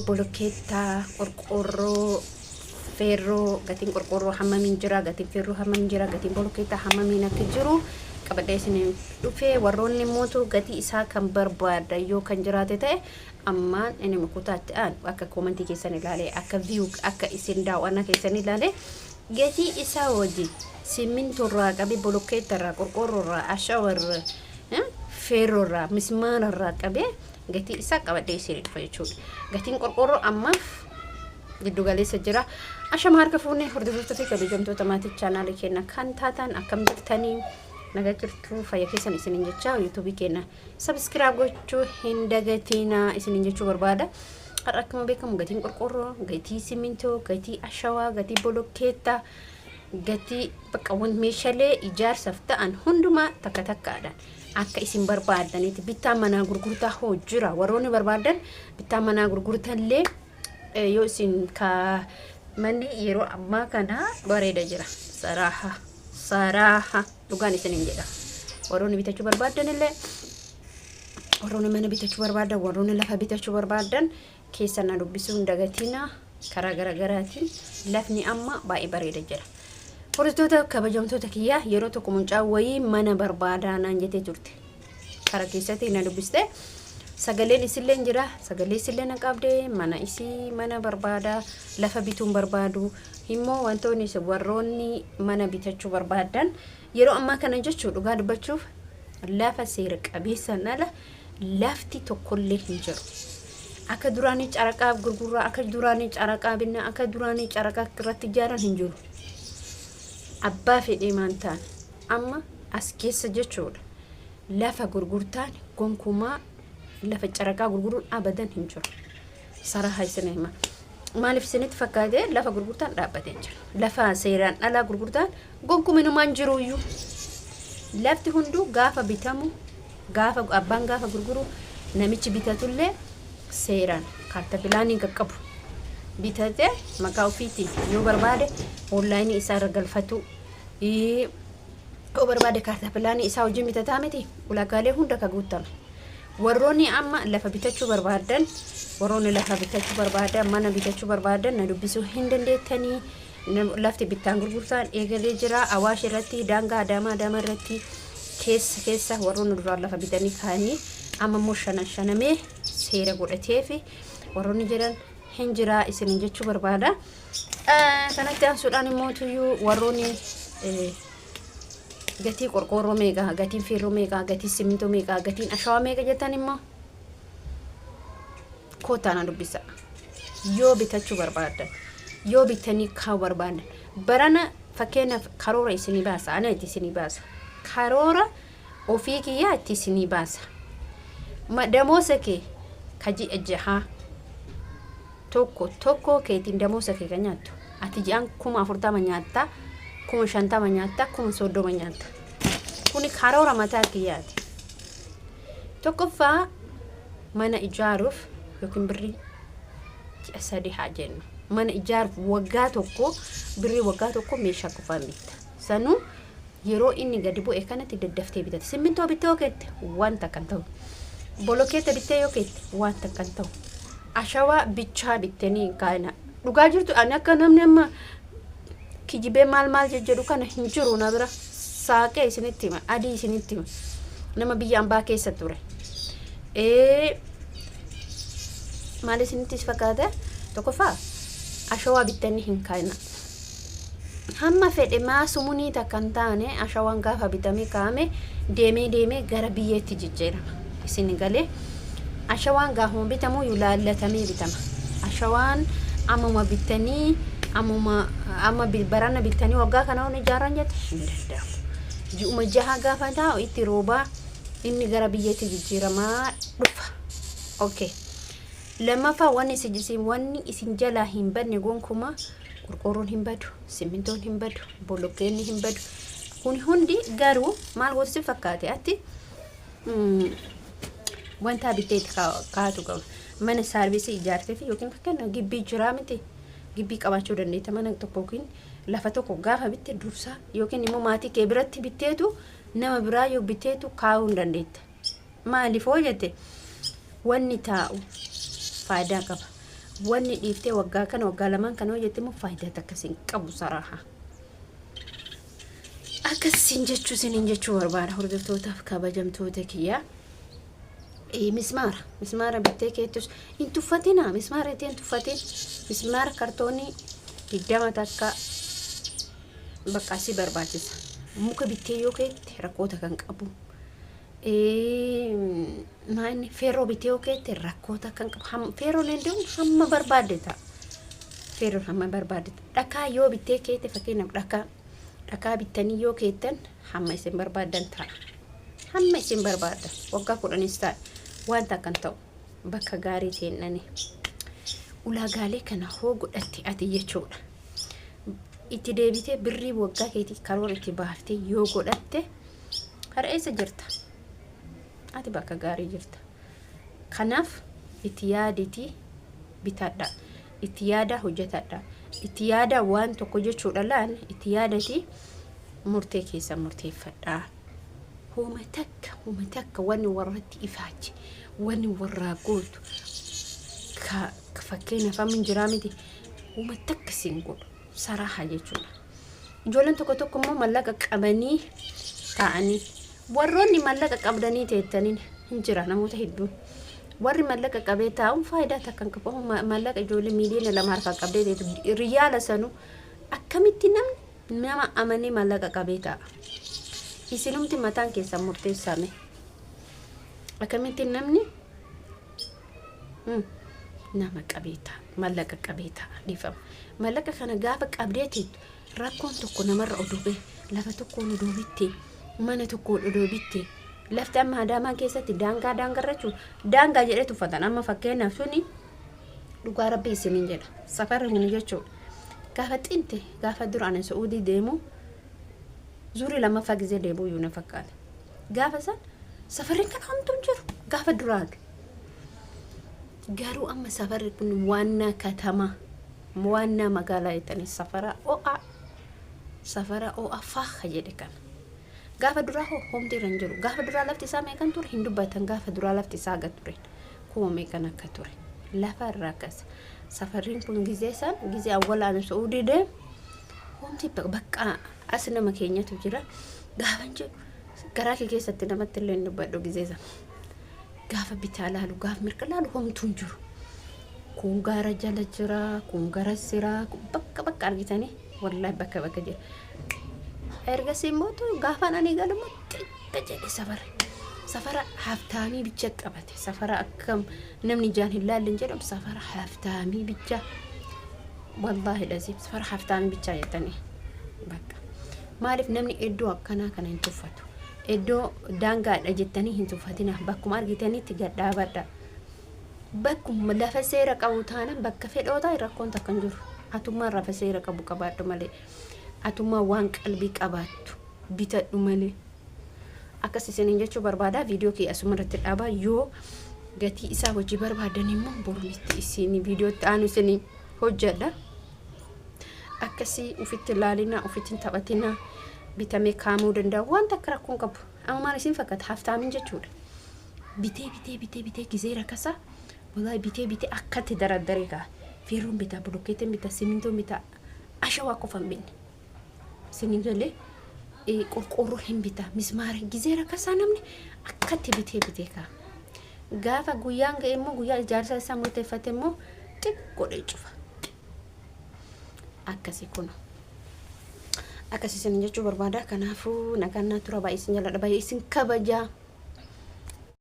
Boloketa qorqorroo ferroo gatiin qorqorroo hammamiin jira gatiin ferroo hammamiin jira gatiin boloketa hammamiin akka jiru qabadee isin dhufee warroonni mootu gatii isaa kan barbaada yoo kan jiraate ta'e amma inni mukutaatti akka komentii keessan ilaalee akka view akka isin daawwanna keessan ilaalee gatii isaa wajji simminto irraa qabee boloketa irraa qorqorroo irraa ashawarra ferroo irraa mismaara irraa qabee gatii isaa qabadee isin dhufa jechuudha. Gatiin qorqorroo ammaaf giddu galeessa jira. Ashama harka fuunee hordoftoota fi kabajamtoota maatii chaanaala keenya kan taatan akkam jirtanii nagaa jirtu fayyaa keessan isiniin jecha YouTube keenya subscribe gochuu hin dagatinaa isiniin jechuu barbaada. Har'a akkuma beekamu gatiin qorqorroo, gatii simintoo, gatii ashawaa, gatii bolokkeetta, gatii baqqawwan meeshaalee ijaarsaaf ta'an hundumaa takka takkaadhaan akka isin barbaadanitti bittaa manaa gurgurtaa hojjira warroonni barbaadan bittaa manaa gurgurtallee yoo isin ka manni yeroo ammaa kana bareeda jira saraaha dhugaan isiniin jedha warroonni bitachuu barbaadan illee warroonni mana bitachuu barbaadan warroonni lafa bitachuu barbaadan keessan na dubbisuu hin dagatina karaa garaagaraatiin lafni amma baay'ee bareeda jira. Hordoftoota kabajamtoota kiyyaa yeroo tokko muncaa wayii mana barbaadaa naan jettee turte. Karaa keessatti na dubbiste sagaleen isillee jira sagalee isillee na qabdee mana isii mana barbaadaa lafa bituun barbaadu immoo wantoonni warroonni mana bitachuu barbaadan yeroo ammaa kana jechuu dhugaa dubbachuuf lafa seera qabeessaan ala lafti tokkollee hin jiru. Akka duraanii caraqaaf gurguraa akka duraanii caraqaa binna akka duraanii caraqaa irratti ijaaran hin jiru. Abbaa fedhee maantaan amma as keessa jechuudha lafa gurgurtaan gonkumaa lafa caraqaa gurguruun abadan hin jiru. Saraha isinema maaliif isinitti fakkaate lafa gurgurtaan dhaabbatee jira lafa seeraan alaa gurgurtaan gonkuminumaan jiruyyuu lafti hunduu gaafa bitamu gaafa abbaan gaafa gurguru namichi bitatullee seeraan kaarta pilaanii qaqqabu bitate maqaa ofiitiin yoo barbaade online isaa irra galfatu yoo barbaade kaarta pilaanii isaa hojii bitataa miti ulaagaalee hunda ka guutame. Warroonni amma lafa bitachuu barbaadan warroonni lafa bitachuu barbaadan mana bitachuu barbaadan na dubbisuu hin dandeettanii lafti bittaan gurgurtaan eegalee jira Awaash irratti daangaa Adaamaa irratti keessa warroonni duraan lafa bitanii kaanii amma immoo shanamee seera godhatee fi warroonni jedhan hin jira isiniin jechuu barbaada. Kanatti aansuudhaan immoo tuyyuu warroonni gatii qorqorroo meeqa gatiin ferroo meeqa gatii simintoo meeqa gatiin ashawaa meeqa jettan immoo kootaan dubbisa yoo bitachuu barbaadan yoo bitanii kaa'uu barbaadan barana fakkeenyaaf karoora isinii baasa ana itti isinii baasa karoora ofii kiyyaa itti isinii baasa damoosa kee kaji ejjahaa tokko keetiin damoosa kee kan nyaattu ati ji'aan 40 nyaattaa 50 nyaattaa 30 nyaattaa kuni karoora mataa kiyyaati. Tokkoffaa mana ijaaruuf yookiin birrii sadii haa jennu mana ijaaruuf waggaa tokko birrii waggaa tokko meeshaa qofaan bitta sanuu yeroo inni gadi bu'e kanatti daddaftee bitate simmintoo bittee yoo keette wanta kan ta'u bolokkeetta bittee yoo keette wanta kan ta'u ashawaa bichaa bittanii kaana dhugaa jirtu ani akka namni amma kijibee maal jedhu kana hin jiru na bira saaqee isinitti hima adii isinitti hima nama biyya ambaa keessa ture maal isinitti fakkaate tokkoffaa ashawaa bittanii hin kaana hamma fedhe maasumunii takkan taane ashawaan gaafa bitamee kaame deemee gara biyyeetti jijjiirama isin galee ashawaan gaafa bitamu yulaalatamee bitama ashawaan amuma bittanii amma barana bitanii waggaa kana on ijaaran jette hin danda'amu. Ji'uma jaha gaafa taa'u itti roobaa inni gara biyyeetti jijjiiramaa dhufa. Okay. Lammaffaa wanni isin jalaa hin badne gonkumaa qorqorroon hin badu, simmintoon hin badu, bolokkeenni hin badu. Kun hundi garuu maal gooti fakkaate atti wanta bitteetti kaatu qaba. Mana saarvisii ijaartee fi yookiin fakkeenya gibbii jiraa miti. Gibbii qabaachuu dandeetta mana tokko yookiin lafa tokko gaafa bitte dursaa yookiin immoo maatii kee biratti bitteetu nama biraa yoo bitteetu kaa'uu hin dandeetta. Maaliif hoo jette wanni taa'u faayidaa qaba. wanni dhiiftee waggaa kana waggaa lamaan kana hojjette immoo faayidaa akkasiin qabu saraaha. Akkasiin jechuun jechuu barbaada hordoftootaaf kabajamtoota kiyyaa. Mismaara bittee keettus hin tuffatina. Mismaara itti hin tuffatin. Mismaara kartoonii 20 takka bakka si barbaachisa. Muka bittee yoo keette rakkoota kan qabu. Maanni feeroo bittee yoo keette rakkoota kan qabu. Feeroon hedduun hamma barbaadde ta'a. Feeroon hamma barbaadde ta'a. Dhakaa yoo bittee keette fakkeenyaaf dhakaa bittanii yoo keettan hamma isin barbaadan ta'a. Hamma isin barbaadan waggaa 10 ta'a. Wanta kan ta'u bakka gaarii teennani ulaagaalee kana hoo godhatte ati jechuudha. Itti deebitee birrii waggaa keetii karoora itti baaftee yoo godhatte har'eessa jirta. Ati bakka gaarii jirta. Kanaaf itti yaaditi bitadha. Itti yaada hojjetadha. Itti yaada waan tokko jechuudha laan itti yaadati murtee keessa murteeffadha. Huma takka wani warratti ifaachi wani warraa gootu ka fakkeenyaaf amma jiraa miti huma takka siin godhu saraaha jechuudha. Ijoolleen tokko immoo mallaqa qabanii ta'anii warroonni mallaqa qabdanii teettaniin hin jira namoota hedduu. Warri mallaqa qabee taa'uun faayidaa takka qabu. Mallaqa ijoollee miiliyoona 2 harkaa qabdee teetu riyaala sanuu akkamitti nama amanee mallaqa qabee taa'a. Isinumti mataan keessa murteessame. Akkamitti namni nama qabeeta mallaqa qabeeta dhiifama. Mallaqa kana gaafa qabdeeti rakkoon tokko namarra oduu lafa tokkoon oduu bitte mana tokkoon oduu bitte lafti amma Adaamaa keessatti daangarrachuun daangaa jedhee tuffatan amma fakkeenyaaf suni dhugaa rabbi isiniin jedha safarri huni jechuudha. Gaafa xinte gaafa duraan Saa'udii deemu zuri lammaffaa gisee deebuu yuuna fakkaata. Gaafa san safarri kan hamtuun jiru gaafa duraan. Garuu amma safarri kun waanna katama waanna magaalaa itanii safara o'a faaha jedhe kana. Gaafa duraa homti irra hin jiru. Gaafa duraa lafti isaa meeqan ture hin dubbatan. Gaafa duraa lafti isaa gad ture. Kuma meeqan akka ture. Lafa irraa akkas. Safarriin kun gisee san gisee awwalaan Saa'udii deemu homti bakka as nama keenyatu jira. Gaafa jiru garaa kee keessatti namatti illee hin dubbadhu gisee san. Gaafa bitaa laalu gaafa mirga laalu homtuun jiru. Kun gaara jala jira, kun gara siraa, bakka argitanii wallahi bakka jira. Ergasii immoo gaafa ani galumoo xiqqa jedhe safara haftaamii bicha qabate. Safara akkam namni jaan hin laalin jedhamu safara haftaamii bicha. Wallahi lazim safara haftaamii bicha jettanii bakka. Maaliif namni iddoo akkanaa kana hin tuffatu? Iddoo daangaadha jettanii hin tuffatina. Bakkuma argitanitti gadhaabadha. Bakkuma lafa seera qabu taana bakka fedhootaa rakkoon takka hin jiru. Atummaan lafa seera qabu qabaadhu malee. Atuma waan qalbii qabaattu bitadhu malee. Akkas isiniin jechuu barbaada. Viidiyoo kee asuma irratti dhaabaa yoo gatii isaa hojii barbaadan immoo borumatti isin viidiyoo ta'an isin hojjedha. Akkasii ufitti ilaalina ufitti taphatina bitamee kaamuu danda'a waan takka rakkoon qabu. Amma maal isin fakkaata haftaamiin jechuudha. Bitee gisee rakasa wallahi bitee akkatti daraddaree kaa feeruun bitaa bulokkeetiin bitaa simintoon bitaa ashawaa qofan binne. Sinigale qorqorroo hin bitaa mismaara gisee rakasa namni akkatti bitee kaa. Gaafa guyyaan ga'e immoo guyyaa ijaarsa isaa murteeffate immoo xiqqoodhe cufa. Akkasii kun. Akkasii isin jechuu barbaada. Kanaafuu nagaan tura baay'ee isin jala baay'ee isin kabaja.